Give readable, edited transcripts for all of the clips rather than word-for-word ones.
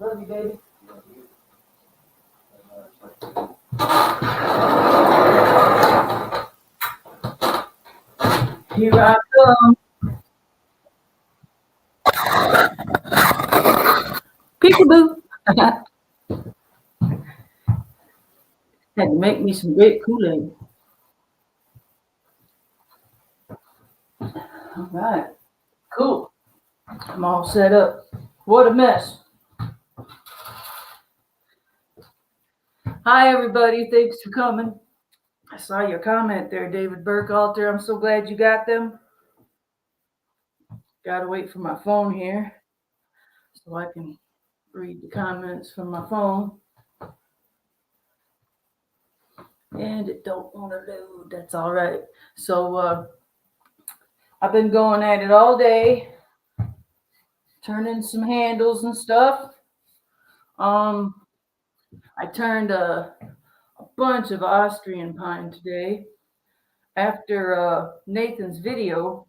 Love you, baby. Here I come. Peekaboo. Had to make me some great Kool-Aid. All right. Cool. I'm all set up. What a mess. Hi, everybody. Thanks for coming. I saw your comment there, David Burkhalter. I'm so glad you got them. Got to wait for my phone here so I can read the comments from my phone. And it don't want to load. That's all right. So I've been going at it all day, turning some handles and stuff. I turned a bunch of Austrian pine today. After Nathan's video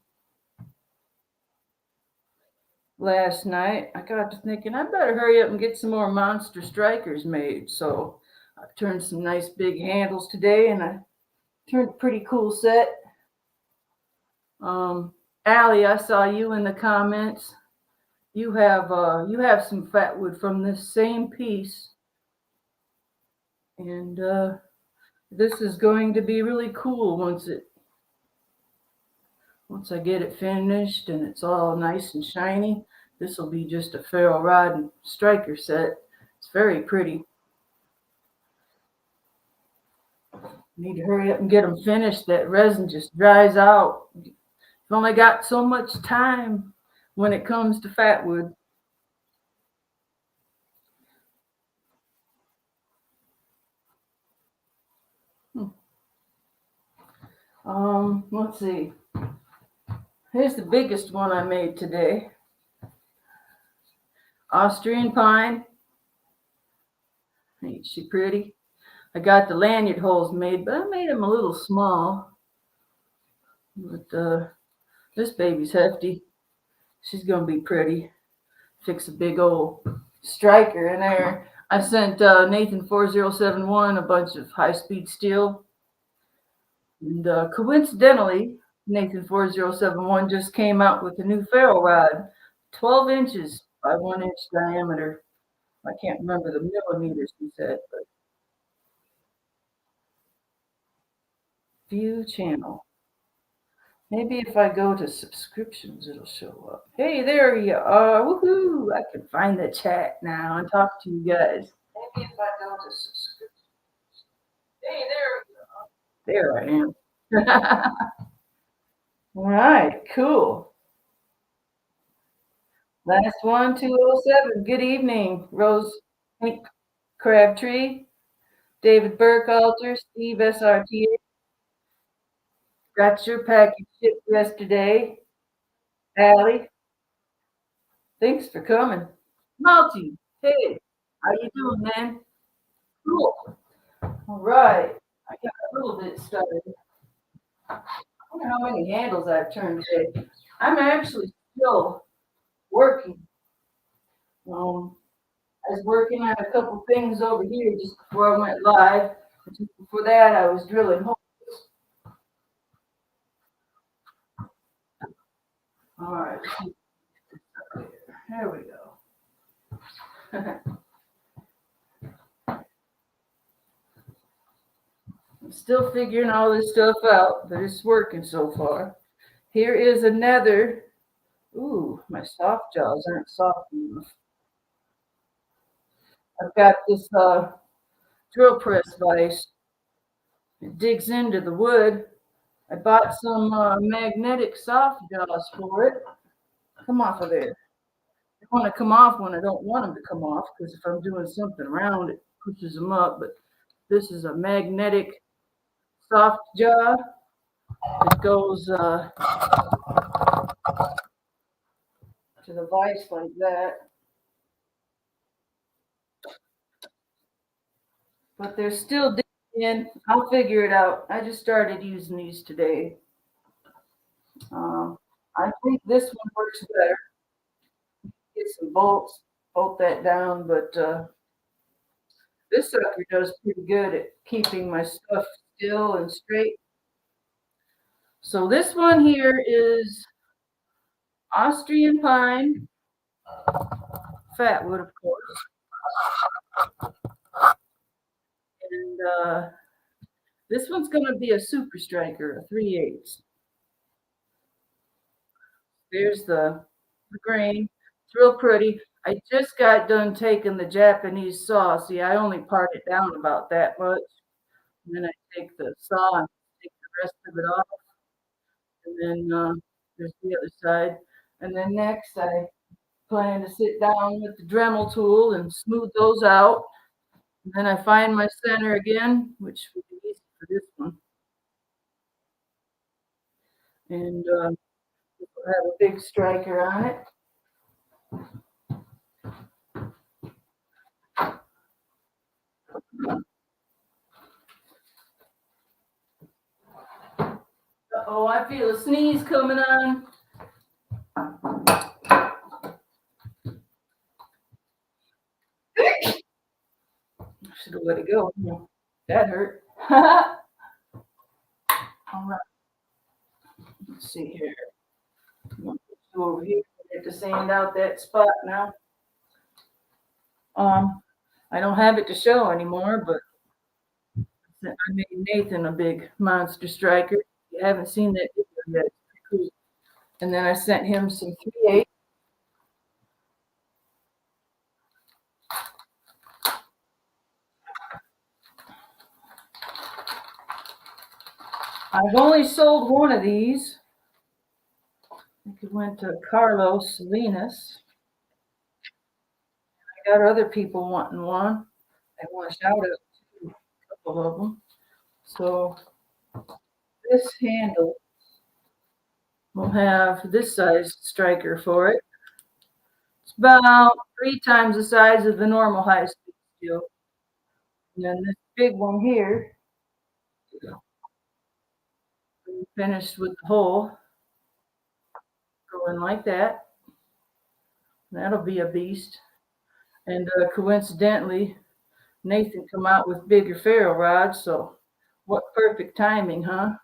last night, I got to thinking I better hurry up and get some more monster strikers made. So I turned some nice big handles today, and I turned a pretty cool set. Allie, I saw you in the comments. You have some Fatwood from this same piece, and this is going to be really cool once I get it finished and it's all nice and shiny. This will be just a ferrule rod and striker set. It's very pretty. Need to hurry up and get them finished. That resin just dries out. You've only got so much time when it comes to Fatwood. Let's see. Here's the biggest one I made today. Austrian pine. Ain't she pretty? I got the lanyard holes made, but I made them a little small. But this baby's hefty. She's gonna be pretty. Fix a big old striker in there. I sent Nathan 4071 a bunch of high-speed steel. And coincidentally, Nathan 4071 just came out with a new ferrule rod, 12 inches by 1 inch diameter. I can't remember the millimeters he said, but view channel. Maybe if I go to subscriptions, it'll show up. Hey, there you are. Woohoo! I can find the chat now and talk to you guys. Maybe if I go to subscriptions. Hey, there we go. There I am. All right, cool. Last one, 207. Good evening, Rose Pink Crabtree, David Burkhalter, Steve SRTA. Got your package shipped yesterday. Allie, thanks for coming. Malty, hey, how you doing, man? Cool. All right, I got a little bit started. I wonder how many handles I've turned today. I'm actually still working. I was working on a couple things over here just before I went live. Just before that, I was drilling holes. All right, there we go. I'm still figuring all this stuff out, but it's working so far. Here is another. Ooh, my soft jaws aren't soft enough. I've got this drill press vise. It digs into the wood. I bought some magnetic soft jaws for it. Come off of there. They want to come off when I don't want them to come off, because if I'm doing something around, it pushes them up. But this is a magnetic soft jaw. It goes to the vise like that. But they're still digging in. I'll figure it out. I just started using these today. I think this one works better. Get some bolts. bolt that down, but this sucker does pretty good at keeping my stuff still and straight. So this one here is Austrian pine, Fatwood, of course, and this one's going to be a super striker, a 3/8. There's the grain. It's real pretty. I just got done taking the Japanese saw. See, I only part it down about that much. And then I take the saw and take the rest of it off. And then there's the other side. And then next, I plan to sit down with the Dremel tool and smooth those out. And then I find my center again, which would be easy for this one. And have a big striker on it. Uh-oh, I feel a sneeze coming on. Should have let it go. That hurt. All right. Let's see here. Go over here. I have to sand out that spot now. I don't have it to show anymore, but I made Nathan a big monster striker. If you haven't seen that video yet, it's pretty cool. And then I sent him some 3/8. I've only sold one of these. I think it went to Carlos Salinas. I got other people wanting one. I want to shout out to a couple of them. So this handle will have this size striker for it. It's about 3 times the size of the normal high-speed steel. And then this big one here, finished with the hole, going like that. That'll be a beast. And coincidentally, Nathan come out with bigger ferro rods, so what perfect timing, huh?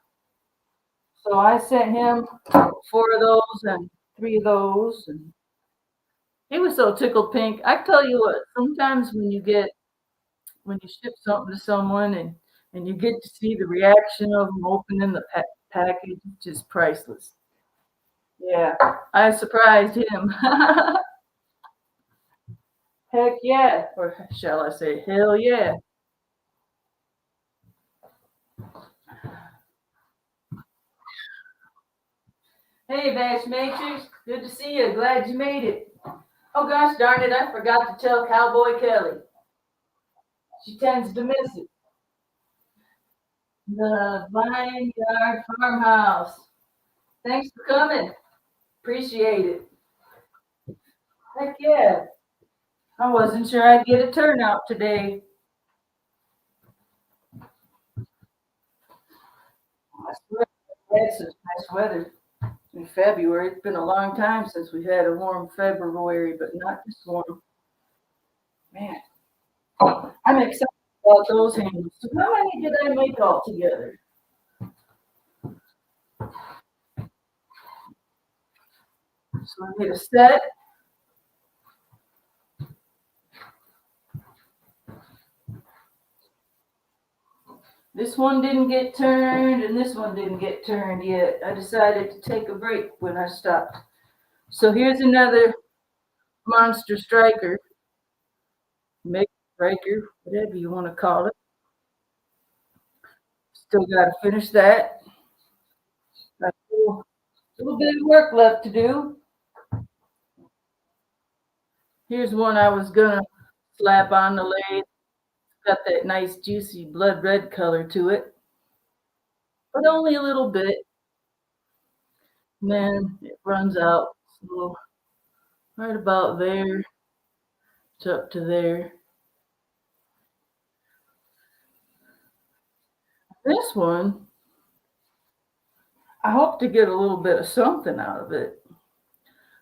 So I sent him 4 of those and 3 of those, and he was so tickled pink. I tell you what, sometimes when you ship something to someone and you get to see the reaction of them opening the package, it's just priceless. Yeah, I surprised him. Heck yeah, or shall I say, hell yeah. Hey, Bash Matrix, good to see you. Glad you made it. Oh gosh darn it, I forgot to tell Cowboy Kelly. She tends to miss it. The Vineyard Farmhouse. Thanks for coming. Appreciate it. Heck yeah. I wasn't sure I'd get a turnout today. I swear we had such nice weather in February. It's been a long time since we had a warm February, but not this warm. Man, I'm excited about those handles. So how many did I make all together? So I made a set. This one didn't get turned, and this one didn't get turned yet. I decided to take a break when I stopped. So here's another monster striker, mega striker, whatever you want to call it. Still got to finish that. Got a little bit of work left to do. Here's one I was gonna slap on the lathe. It's got that nice juicy blood red color to it, but only a little bit. And then it runs out. So right about there to up to there. This one, I hope to get a little bit of something out of it.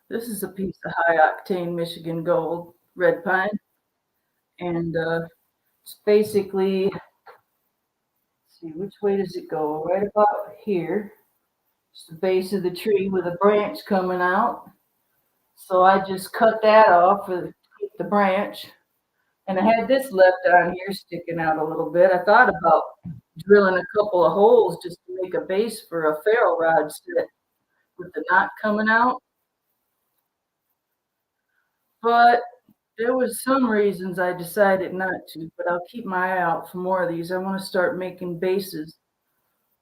This is a piece of high octane Michigan gold. red pine. And it's basically, let's see, which way does it go? Right about here. It's the base of the tree with a branch coming out. So I just cut that off with the branch. And I had this left on here sticking out a little bit. I thought about drilling a couple of holes just to make a base for a ferro rod set with the knot coming out. But there was some reasons I decided not to, but I'll keep my eye out for more of these. I want to start making bases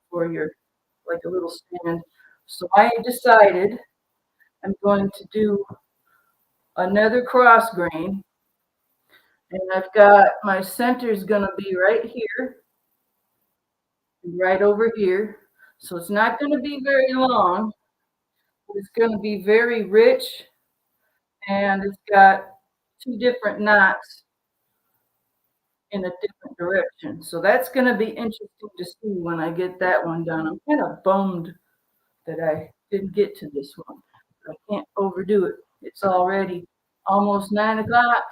for your, like a little stand. So I decided I'm going to do another cross grain. And I've got my center's going to be right here and right over here. So it's not going to be very long. It's going to be very rich, and it's got two different knots in a different direction. So that's going to be interesting to see when I get that one done. I'm kind of bummed that I didn't get to this one. I can't overdo it. It's already almost 9 o'clock,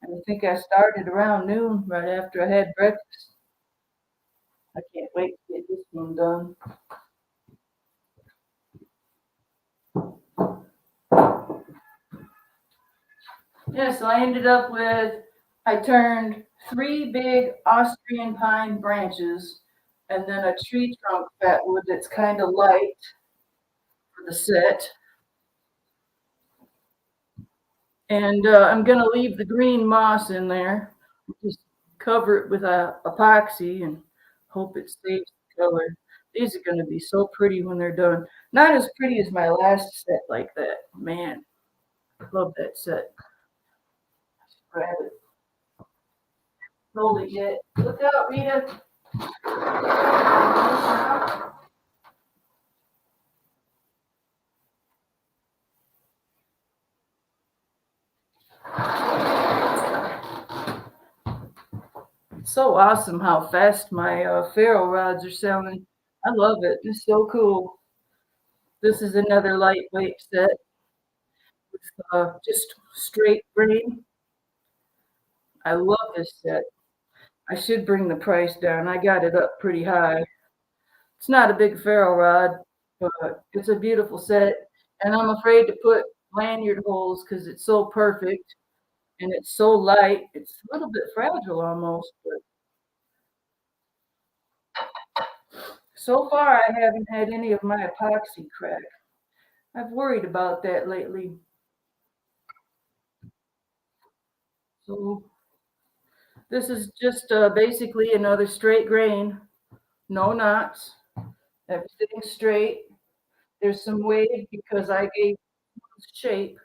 and I think I started around noon, right after I had breakfast. I can't wait to get this one done. Yeah, so I ended up with, I turned 3 big Austrian pine branches and then a tree trunk fatwood that's kind of light for the set. And I'm going to leave the green moss in there. Just cover it with a epoxy and hope it stays the color. These are going to be so pretty when they're done. Not as pretty as my last set like that. Man, I love that set. Grab it. Hold it yet. Look out, Rita. It's so awesome how fast my ferro rods are selling. I love it. It's so cool. This is another lightweight set with just straight grain. I love this set. I should bring the price down. I got it up pretty high. It's not a big ferro rod, but it's a beautiful set. And I'm afraid to put lanyard holes because it's so perfect and it's so light. It's a little bit fragile almost, but so far I haven't had any of my epoxy crack. I've worried about that lately. So this is just basically another straight grain, no knots, everything straight. There's some wave because I gave shape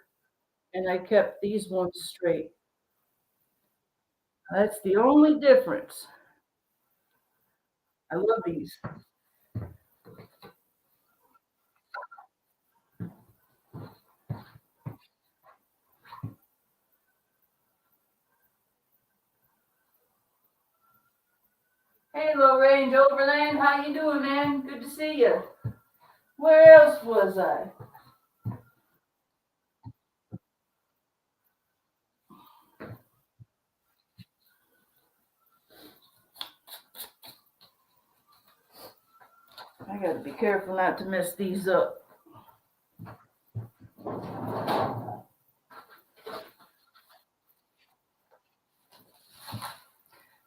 and I kept these ones straight. That's the only difference. I love these. Hey, Low Range Overland, how you doing, man? Good to see you. Where else was I? I gotta be careful not to mess these up.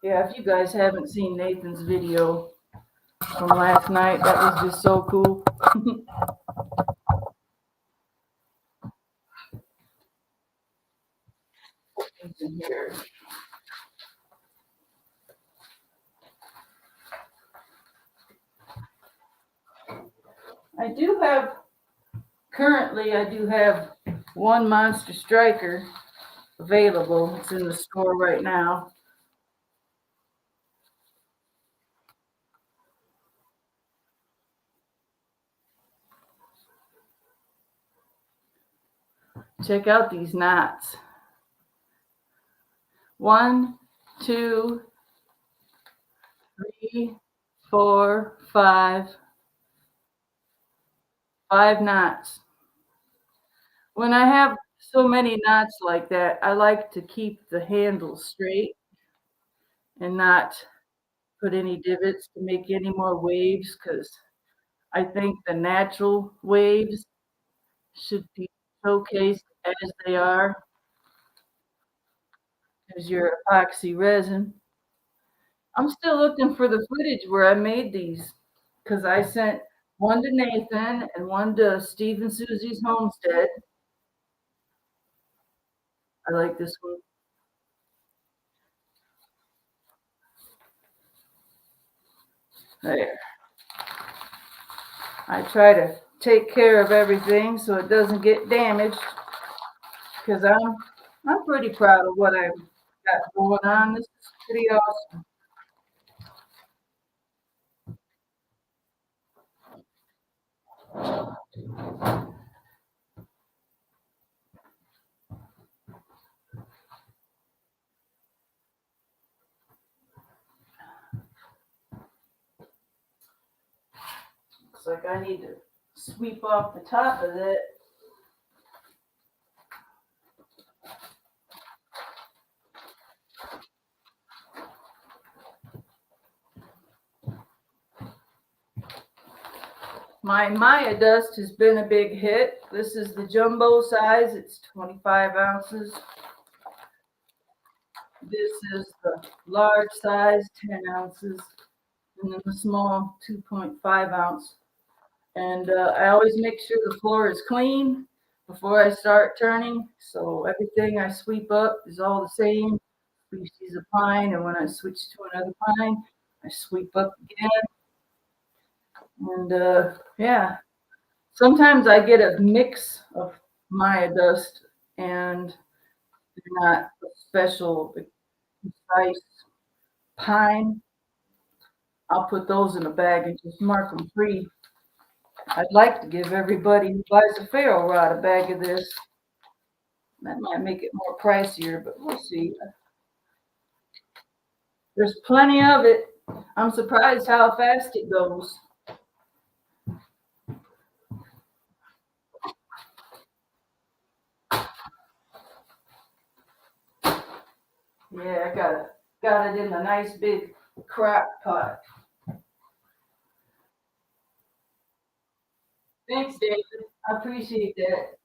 Yeah, if you guys haven't seen Nathan's video from last night, that was just so cool. In here. I do have one Monster Striker available. It's in the store right now. Check out these knots. 1, 2, 3, 4, 5. 5 knots. When I have so many knots like that. I like to keep the handle straight and not put any divots to make any more waves because I think the natural waves should be showcased as they are as your epoxy resin. I'm still looking for the footage where I made these because I sent one to Nathan and one to Steve and Susie's homestead. I like this one. There. I try to take care of everything so it doesn't get damaged because I'm pretty proud of what I've got going on. This is pretty awesome. Looks like I need to sweep off the top of it. My Maya dust has been a big hit. This is the jumbo size. It's 25 ounces. This is the large size, 10 ounces. And then the small, 2.5 ounce. And I always make sure the floor is clean before I start turning. So everything I sweep up is all the same species of pine. And when I switch to another pine, I sweep up again. And yeah, sometimes I get a mix of Maya dust and they're not a special, precise pine. I'll put those in a bag and just mark them free. I'd like to give everybody who buys a ferro rod a bag of this. That might make it more pricier, but we'll see. There's plenty of it. I'm surprised how fast it goes. Yeah, I got it in a nice big crock pot. Thanks, David. I appreciate that.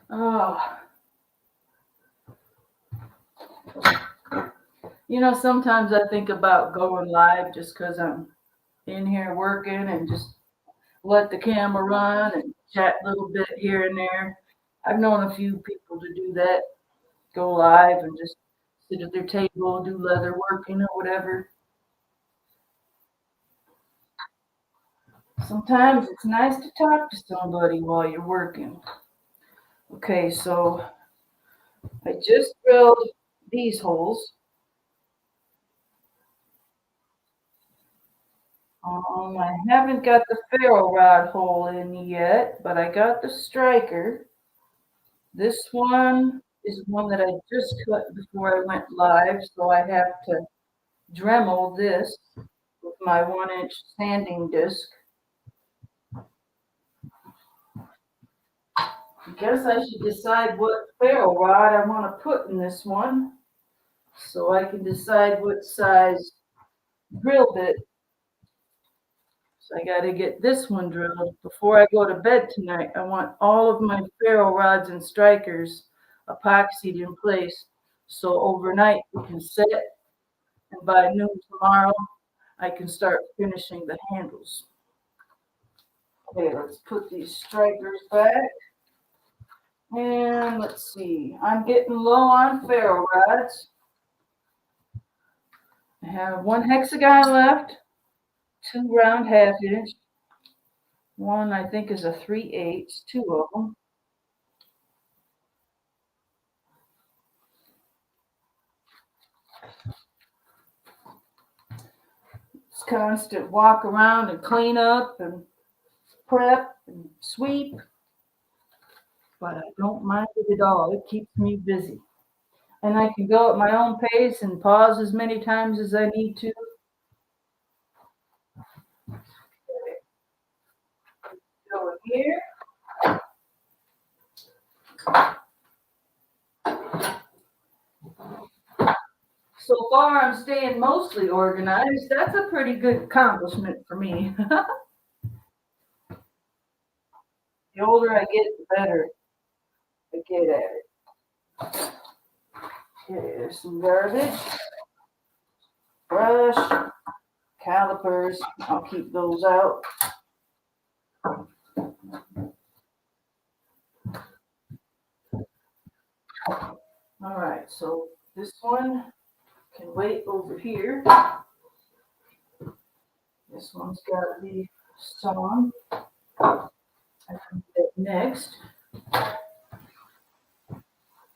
Oh, sometimes I think about going live just because I'm in here working and just let the camera run and chat a little bit here and there. I've known a few people to do that, go live and just sit at their table, do leather working or whatever. Sometimes it's nice to talk to somebody while you're working. Okay, so I just drilled these holes. I haven't got the ferro rod hole in yet, but I got the striker. This one is one that I just cut before I went live, so I have to Dremel this with my 1-inch sanding disc. I guess I should decide what ferro rod I want to put in this one so I can decide what size drill bit. So I got to get this one drilled before I go to bed tonight. I want all of my ferro rods and strikers epoxied in place so overnight we can set, and by noon tomorrow I can start finishing the handles. Okay, let's put these strikers back. And let's see, I'm getting low on ferro rods. I have one hexagon left, two round 1/2 inch. One I think is a 3/8, two of them. It's constant walk around and clean up and prep and sweep. But I don't mind it at all. It keeps me busy. And I can go at my own pace and pause as many times as I need to. far, I'm staying mostly organized. That's a pretty good accomplishment for me. The older I get, the better I get at it. Okay, there's some garbage. Brush, calipers. I'll keep those out. All right, so this one can wait over here. This one's got to be sawn. I can do that next.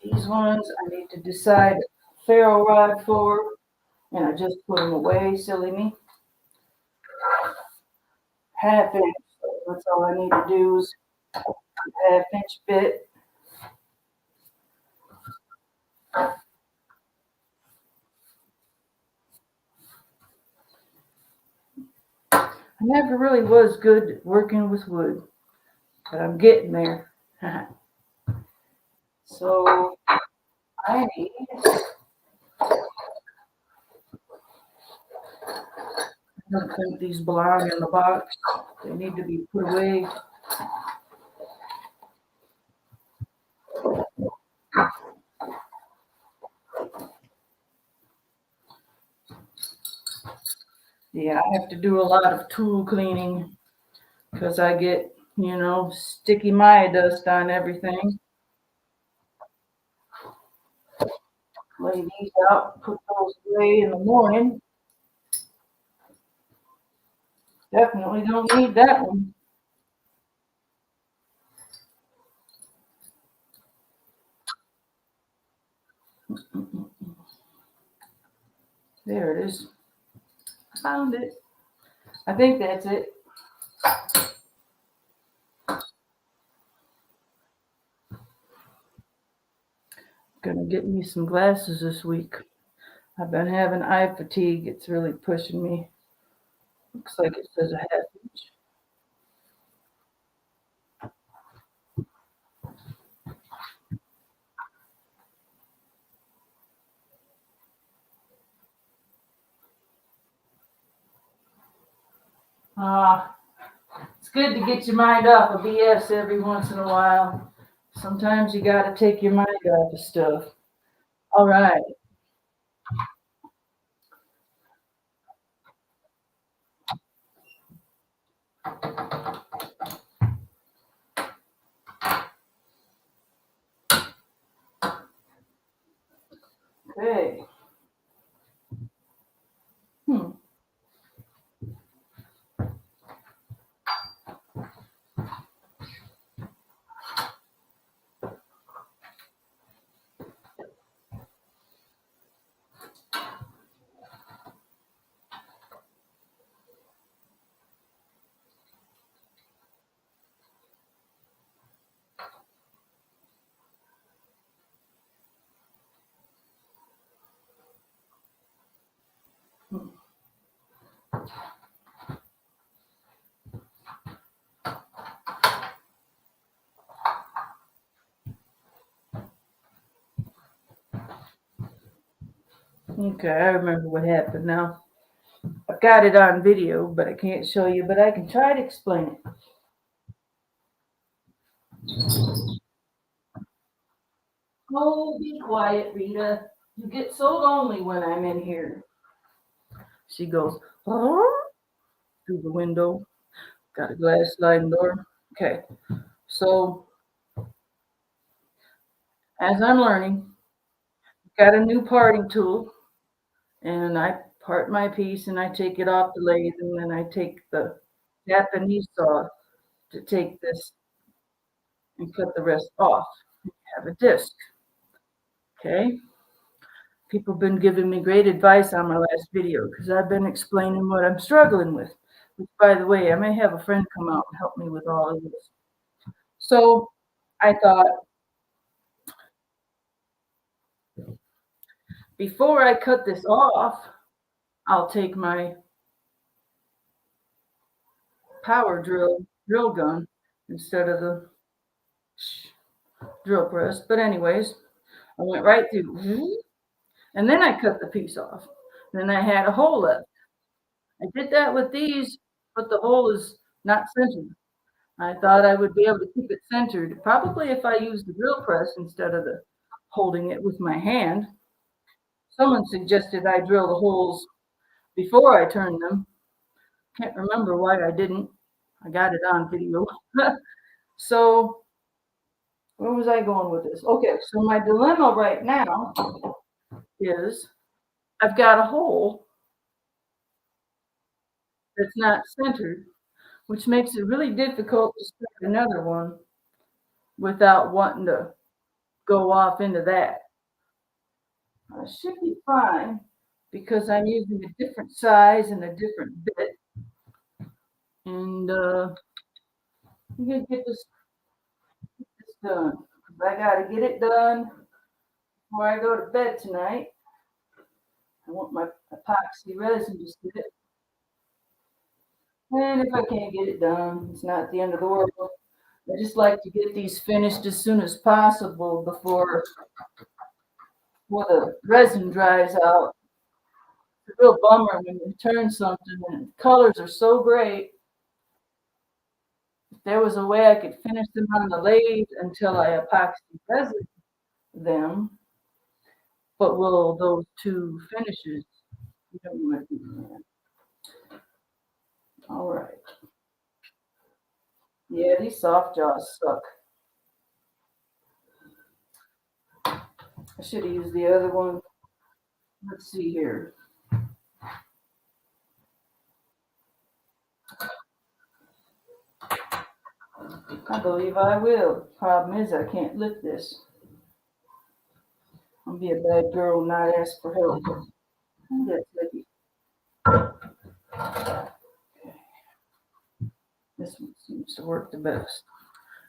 These ones I need to decide ferro rod for, and I just put them away, silly me. Half inch, that's all I need to do is half-inch bit. I never really was good at working with wood, but I'm getting there. So I need, I don't think these belong in the box. They need to be put away. Yeah, I have to do a lot of tool cleaning because I get, sticky Maya dust on everything. Lay these out, put those away in the morning. Definitely don't need that one. There it is. I found it. I think that's it. Gonna get me some glasses this week. I've been having eye fatigue. It's really pushing me. Looks like it says a half inch. Ah, it's good to get your mind off of BS every once in a while. Sometimes you gotta take your mind off of stuff. All right. Okay. Hmm. Okay, I remember what happened now. I've got it on video, but I can't show you, but I can try to explain it. Oh, be quiet, Rita. You get so lonely when I'm in here. She goes, huh? Through the window. Got a glass sliding door. Okay, so as I'm learning, got a new parting tool, and I part my piece and I take it off the lathe, and then I take the Japanese saw to take this and cut the rest off. Have a disc. Okay. People have been giving me great advice on my last video because I've been explaining what I'm struggling with. Which, by the way, I may have a friend come out and help me with all of this. So I thought, before I cut this off, I'll take my power drill gun instead of the drill press. But anyways, I went right through And then I cut the piece off. Then I had a hole left. I did that with these, but the hole is not centered. I thought I would be able to keep it centered, probably if I used the drill press instead of holding it with my hand. Someone suggested I drill the holes before I turn them. Can't remember why I didn't. I got it on video. So where was I going with this? Okay, so my dilemma right now is I've got a hole that's not centered, which makes it really difficult to start another one without wanting to go off into that. I should be fine because I'm using a different size and a different bit. And I'm gonna get this done. I gotta get it done before I go to bed tonight. I want my epoxy resin to sit. And if I can't get it done, it's not the end of the world. I just like to get these finished as soon as possible before the resin dries out. It's a real bummer when you turn something and the colors are so great. If there was a way I could finish them on the lathe until I epoxy resin them, but will those two finishes, you don't want to do that. All right. Yeah, these soft jaws suck. I should have used the other one. Let's see here. I believe I will. Problem is, I can't lift this. I'll be a bad girl and not ask for help. That's lucky. This one seems to work the best.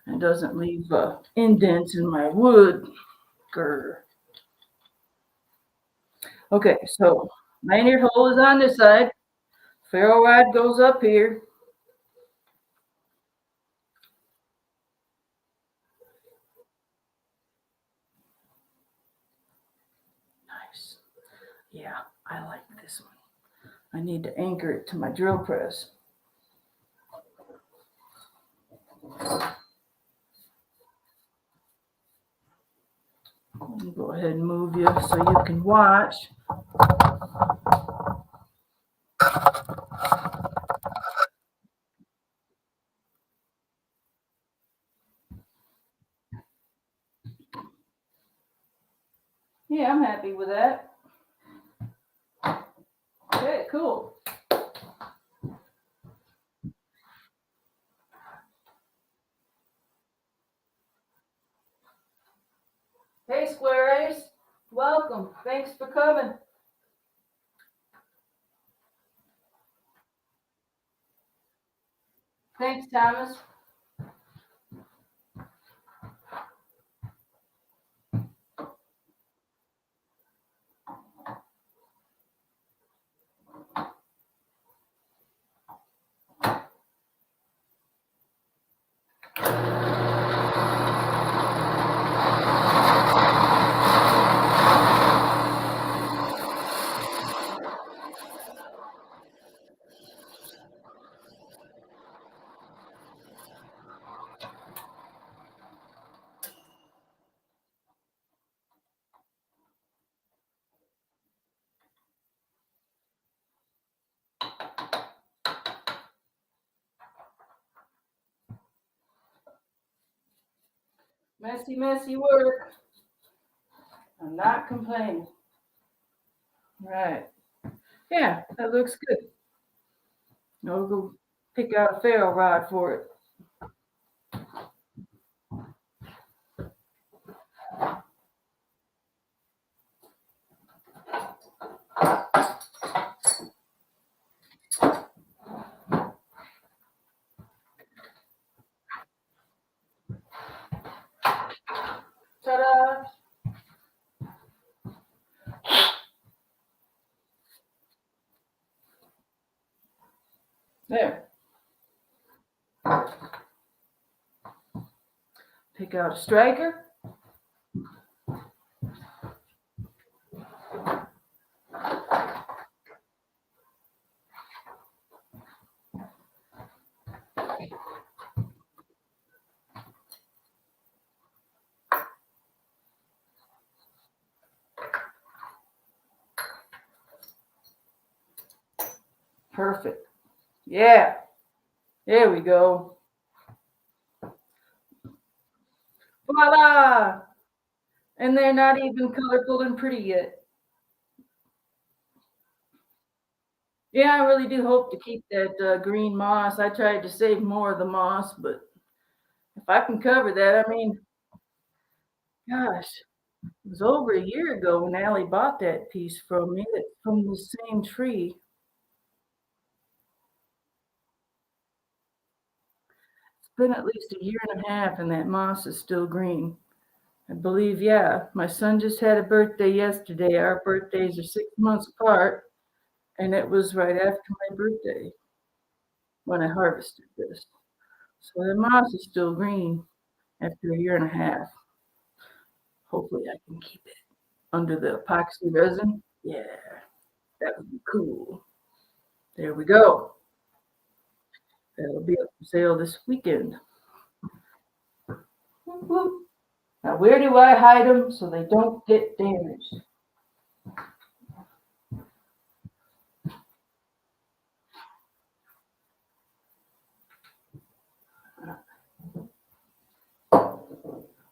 It doesn't leave indents in my wood. Grr. Okay, so lanyard hole is on this side. Ferro rod goes up here. Nice. Yeah, I like this one. I need to anchor it to my drill press. Go ahead and move you so you can watch. Yeah, I'm happy with that. Okay, cool. Hey, Square Ace. Welcome. Thanks for coming. Thanks, Thomas. Messy, messy work. I'm not complaining. Right. Yeah, that looks good. I'll go pick out a ferro rod for it. Ta-da! There. Pick out a striker. Perfect. Yeah. There we go. Voila! And they're not even colorful and pretty yet. Yeah, I really do hope to keep that green moss. I tried to save more of the moss, but if I can cover that, I mean, gosh, it was over a year ago when Allie bought that piece from me. It's from the same tree. It's been at least a year and a half, and that moss is still green. I believe, yeah. My son just had a birthday yesterday. Our birthdays are 6 months apart, and it was right after my birthday when I harvested this. So the moss is still green after a year and a half. Hopefully, I can keep it under the epoxy resin. Yeah, that would be cool. There we go. That'll be up for sale this weekend. Whoop, whoop. Now, where do I hide them so they don't get damaged?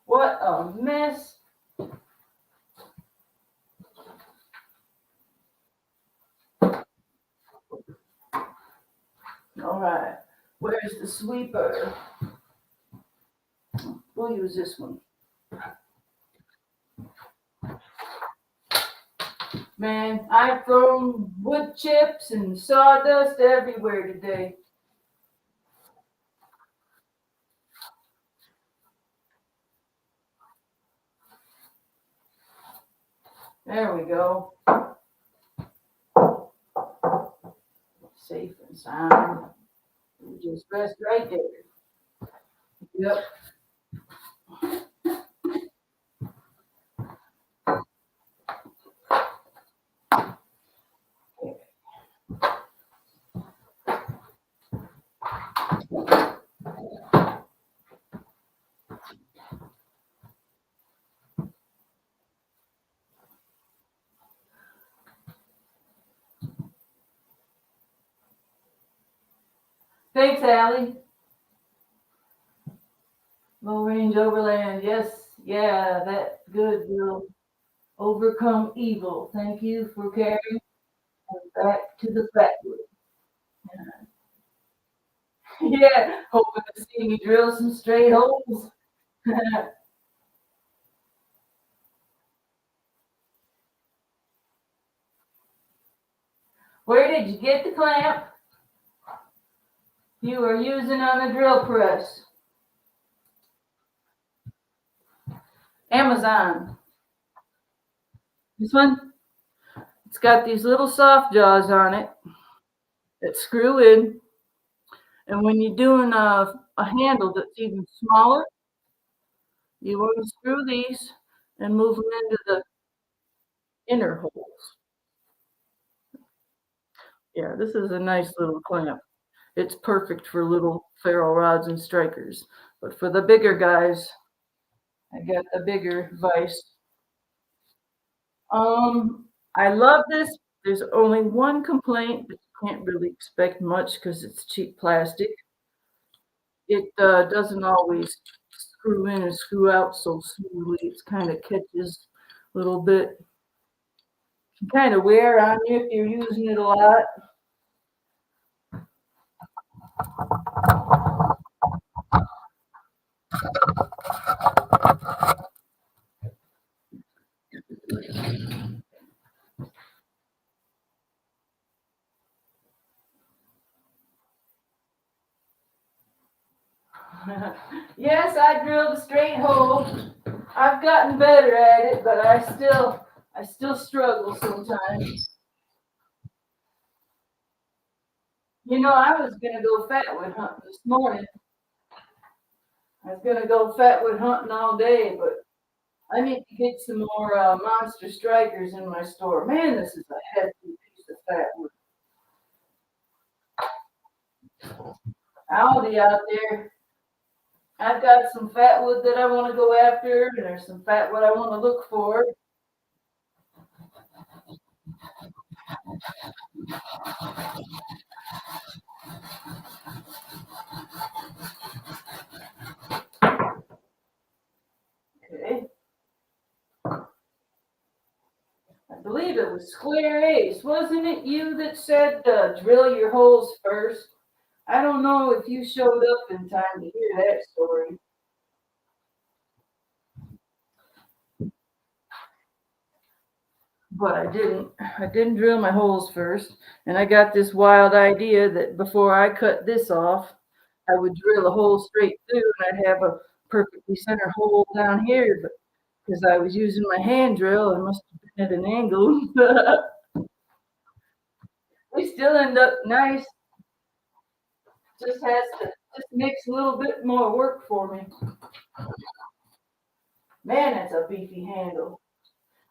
What a mess. All right, where's the sweeper? We'll use this one. Man, I've thrown wood chips and sawdust everywhere today. There we go. Safe and sound. We just rest right there. Yep. Thanks, Allie. Low range overland. Yes, yeah, that good will overcome evil. Thank you for carrying us back to the Fatwood. Yeah, hoping to see me drill some straight holes. Where did you get the clamp you are using on the drill press? Amazon. This one? It's got these little soft jaws on it that screw in. And when you're doing a handle that's even smaller, you want to screw these and move them into the inner holes. Yeah, this is a nice little clamp. It's perfect for little ferrule rods and strikers. But for the bigger guys, I got the bigger vise. I love this. There's only one complaint, but you can't really expect much because it's cheap plastic. It doesn't always screw in and screw out so smoothly. It's kind of catches a little bit. It can kind of wear on you if you're using it a lot. Yes, I drilled a straight hole. I've gotten better at it, but I still struggle sometimes. You know, I was gonna go fatwood hunting this morning. I was gonna go fatwood hunting all day, but I need to get some more monster strikers in my store. Man, this is a hefty piece of fatwood. Aldi out there. I've got some fatwood that I want to go after, and there's some fatwood I want to look for. Okay. I believe it was Square Ace. Wasn't it you that said drill your holes first? I don't know if you showed up in time to hear that story. But I didn't. I didn't drill my holes first, and I got this wild idea that before I cut this off, I would drill a hole straight through, and I'd have a perfectly center hole down here. But because I was using my hand drill, I must have been at an angle. They still end up nice. Just makes a little bit more work for me. Man, that's a beefy handle.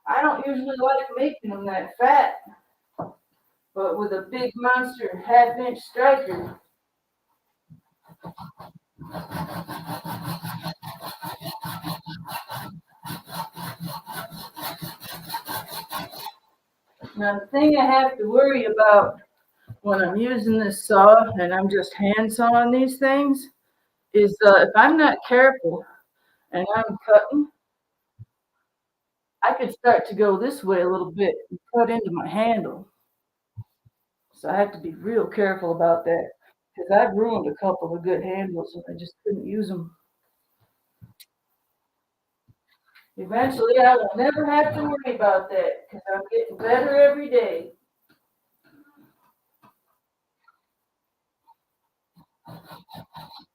I don't usually like making them that fat, but with a big monster half-inch striker. Now the thing I have to worry about when I'm using this saw and I'm just hand sawing these things is if I'm not careful and I'm cutting, I could start to go this way a little bit and cut into my handle. So I have to be real careful about that because I've ruined a couple of good handles and I just couldn't use them. Eventually, I will never have to worry about that because I'm getting better every day.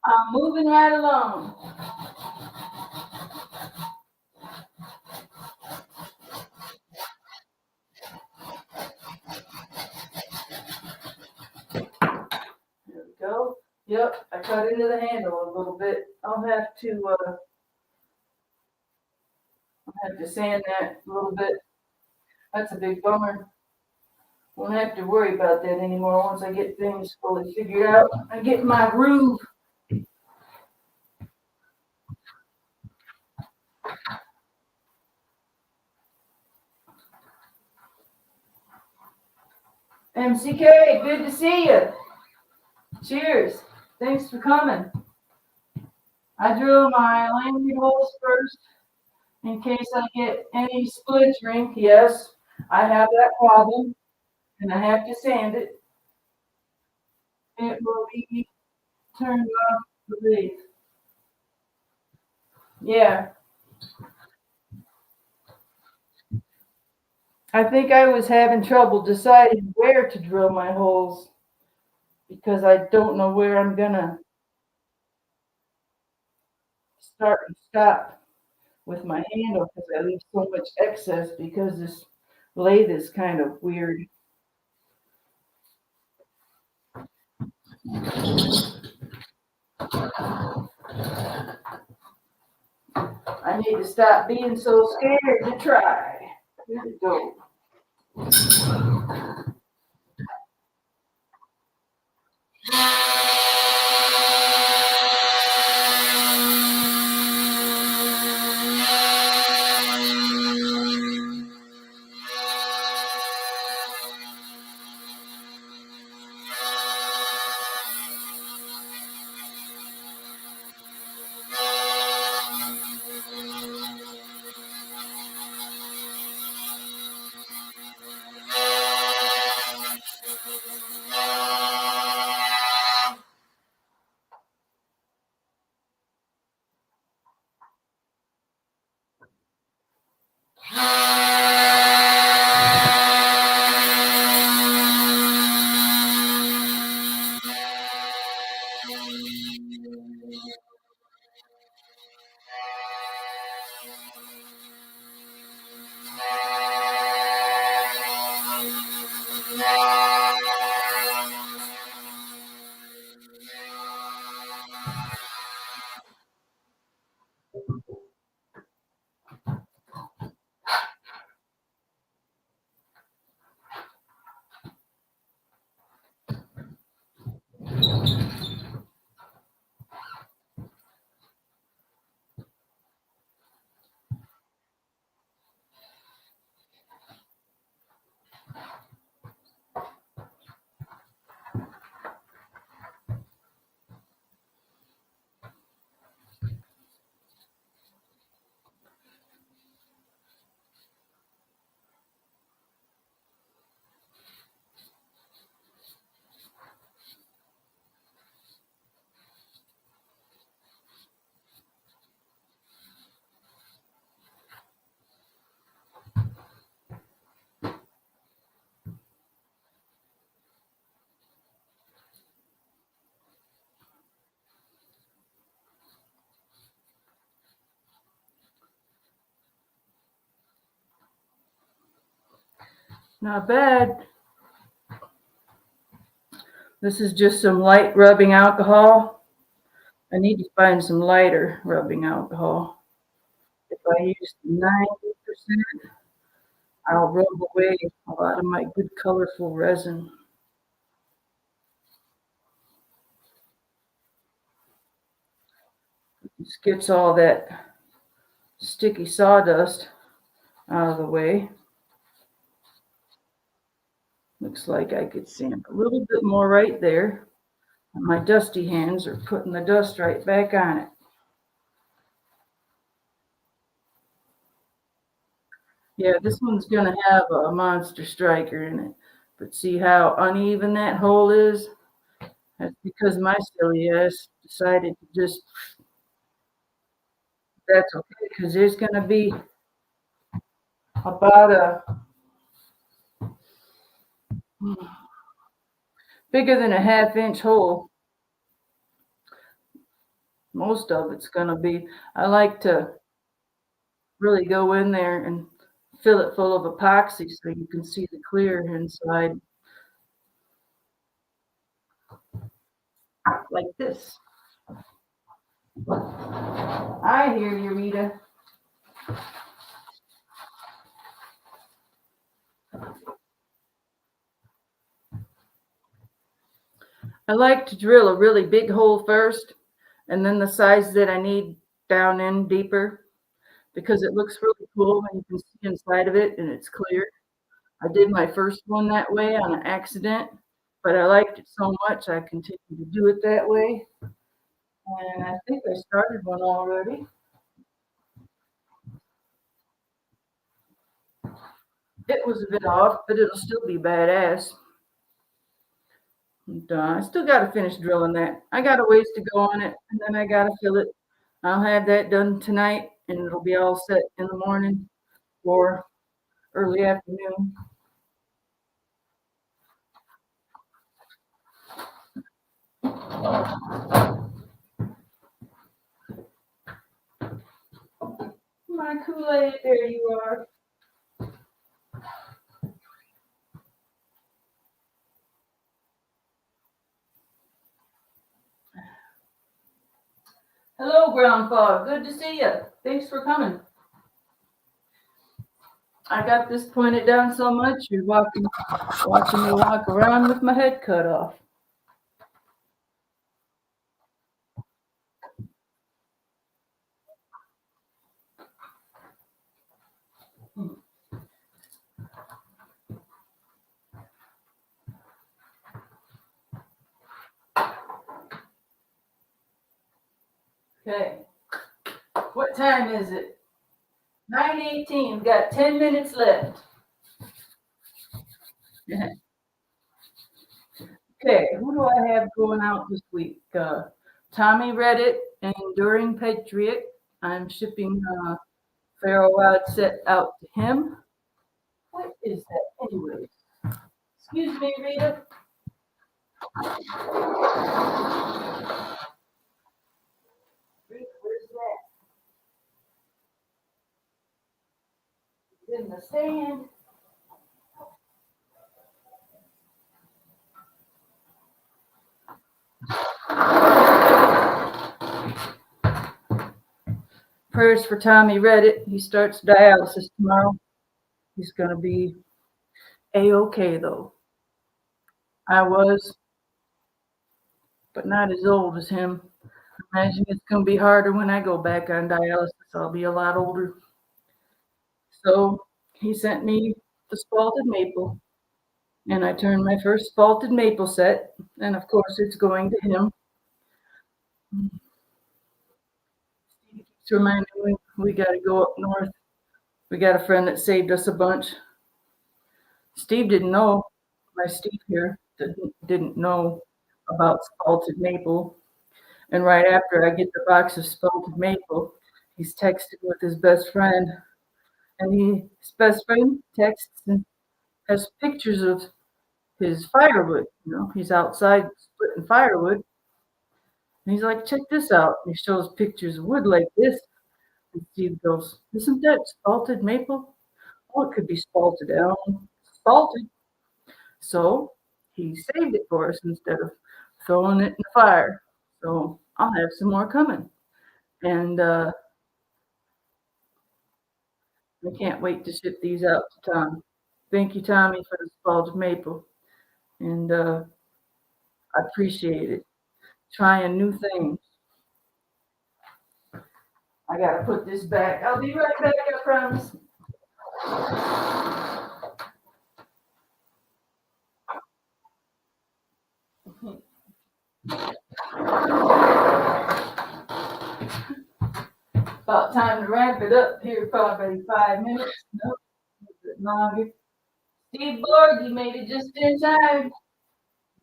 I'm moving right along. There we go. Yep, I cut into the handle a little bit. I'll have to sand that a little bit. That's a big bummer. Won't have to worry about that anymore once I get things fully figured out. I get my groove. MCK, good to see you. Cheers. Thanks for coming. I drill my lanyard holes first in case I get any splintering. Yes, I have that problem, and I have to sand it. It will be turned off the lathe. Yeah, I think I was having trouble deciding where to drill my holes because I don't know where I'm gonna start and stop with my handle because I leave so much excess because this lathe is kind of weird. I need to stop being so scared to try. Here we go. Not bad. This is just some light rubbing alcohol. I need to find some lighter rubbing alcohol. If I use 90%, I'll rub away a lot of my good colorful resin. This gets all that sticky sawdust out of the way. Looks like I could sand a little bit more right there. My dusty hands are putting the dust right back on it. Yeah, this one's gonna have a monster striker in it. But see how uneven that hole is? That's because my silly ass decided to just, that's okay, because there's gonna be about a bigger than a ½ inch hole. Most of it's gonna be. I like to really go in there and fill it full of epoxy so you can see the clear inside, like this. I hear you, Rita. I like to drill a really big hole first, and then the size that I need down in deeper, because it looks really cool when you can see inside of it and it's clear. I did my first one that way on an accident, but I liked it so much I continued to do it that way. And I think I started one already. It was a bit off, but it'll still be badass. And, I still got to finish drilling that. I got a ways to go on it, and then I got to fill it. I'll have that done tonight, and it'll be all set in the morning or early afternoon. My Kool-Aid, there you are. Hello, Ground Fog. Good to see you. Thanks for coming. I got this pointed down so much, you're watching me walk around with my head cut off. Okay. What time is it? 9:18. Got 10 minutes left. Okay, who do I have going out this week? Tommy Reddit and Enduring Patriot. I'm shipping Pharaoh Wild set out to him. What is that, anyways? Excuse me, Rita. Rita, where's that? It's in the stand. Prayers for Tommy Reddit. He starts dialysis tomorrow. He's going to be A-okay, though. I was, but not as old as him. Imagine it's going to be harder when I go back on dialysis. I'll be a lot older. So he sent me the spalted maple, and I turned my first spalted maple set, and of course it's going to him. He keeps reminding me we got to go up north. We got a friend that saved us a bunch. Steve didn't know. My Steve here didn't know about spalted maple. And right after I get the box of spalted maple, he's texting with his best friend. And his best friend texts and has pictures of his firewood. You know, he's outside splitting firewood. And he's like, check this out. And he shows pictures of wood like this. And Steve goes, isn't that spalted maple? Oh, it could be spalted elm, salted. So he saved it for us instead of throwing it in the fire. So I'll have some more coming. And I can't wait to ship these out to Tom. Thank you, Tommy, for the spalled maple. And I appreciate it. Trying new things. I gotta put this back. I'll be right back, I promise. About time to wrap it up here, probably 5 minutes. Nope, a bit longer. Steve Borg, you made it just in time.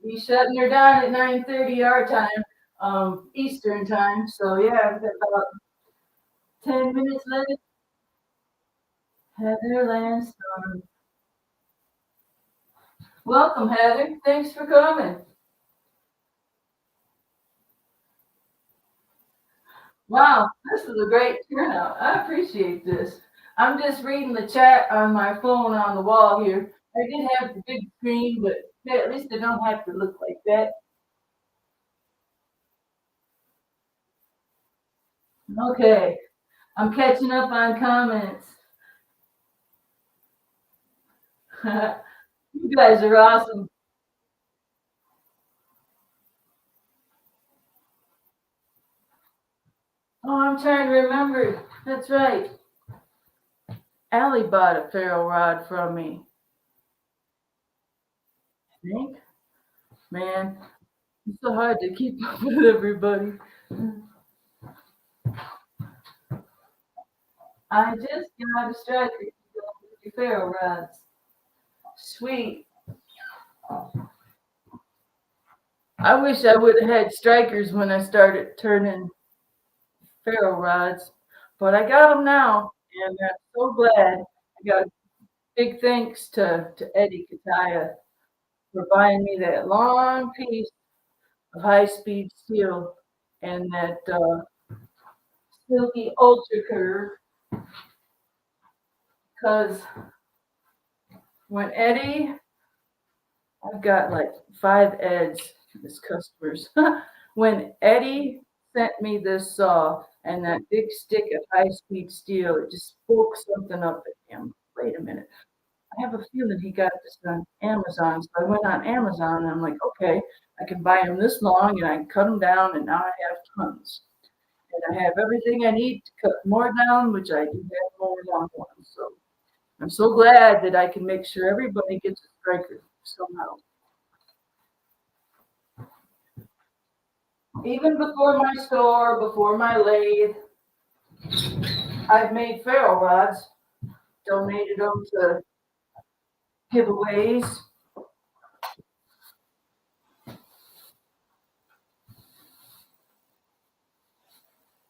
Be shutting her down at 9:30 our time, Eastern time. So yeah, we've got about 10 minutes left. Heather Landstorm. Welcome, Heather. Thanks for coming. Wow, this is a great turnout. I appreciate this. I'm just reading the chat on my phone on the wall here. I did have the big screen, but at least I don't have to look like that. Okay, I'm catching up on comments. You guys are awesome. Oh, I'm trying to remember. That's right. Allie bought a ferro rod from me. I think. Man, it's so hard to keep up with everybody. I just got a striker with ferro rods. Sweet. I wish I would have had strikers when I started turning ferro rods, but I got them now, and I'm so glad. I got a big thanks to Eddie Kataya for buying me that long piece of high-speed steel and that silky ultra curve. Because when Eddie, I've got like 5 Eds as customers. When Eddie sent me this saw and that big stick of high-speed steel, it just spoke something up at him. Wait a minute. I have a feeling he got this on Amazon. So I went on Amazon and I'm like, okay, I can buy them this long and I can cut them down and now I have tons. And I have everything I need to cut more down, which I do have more long ones. So I'm so glad that I can make sure everybody gets a striker somehow. Even before my store, before my lathe, I've made ferro rods, donated them to giveaways.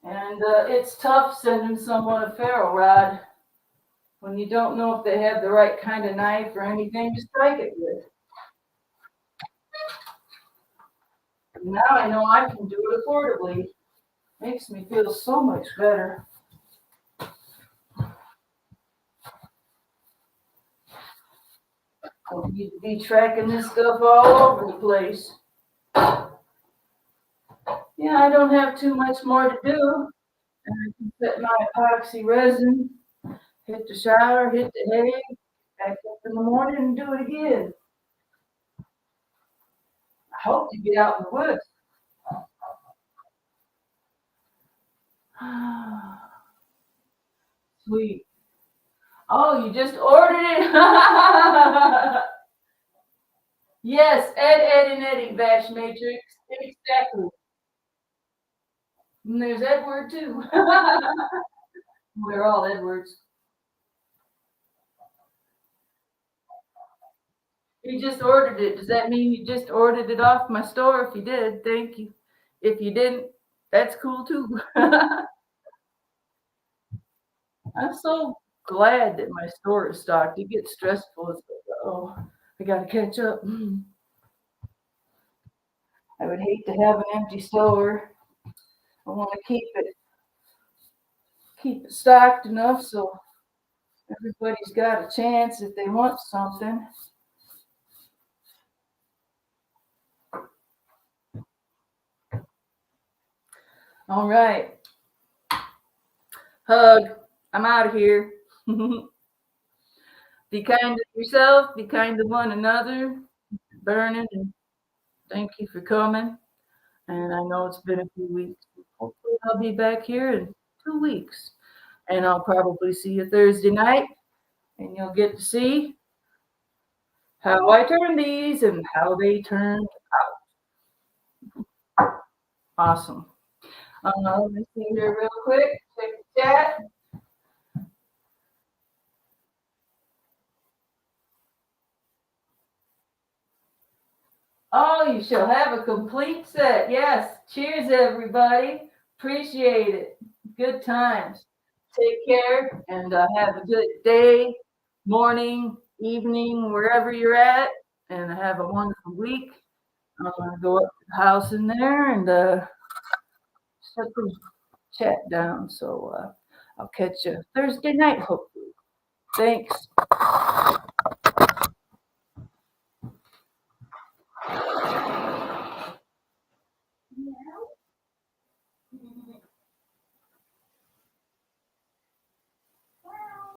And it's tough sending someone a ferro rod when you don't know if they have the right kind of knife or anything to strike it with. Now I know I can do it affordably. Makes me feel so much better. I need to be tracking this stuff all over the place. Yeah, I don't have too much more to do. And I can set my epoxy resin, hit the shower, hit the hay, back up in the morning and do it again. I hope to get out in the woods. Sweet. Oh, you just ordered it? Yes, Ed, and Eddie, Bash Matrix. Exactly. And there's Edward, too. We're all Edwards. You just ordered it. Does that mean you just ordered it off my store? If you did, thank you. If you didn't, that's cool, too. I'm so glad that my store is stocked. It gets stressful. It's like, oh, I got to catch up. I would hate to have an empty store. I want to keep it stocked enough so Everybody's got a chance if they want something. All right. Hug. I'm out of here. Be kind to yourself. Be kind to one another. Burning. And thank you for coming. And I know it's been a few weeks. Hopefully, I'll be back here in 2 weeks. And I'll probably see you Thursday night. And you'll get to see how I turn these and how they turn out. Awesome. Let me see here real quick. Check the chat. Oh, you shall have a complete set. Yes. Cheers, everybody. Appreciate it. Good times. Take care and have a good day, morning, evening, wherever you're at, and have a wonderful week. I'm going to go up to the house in there and shut the chat down. So I'll catch you Thursday night, hopefully. Thanks.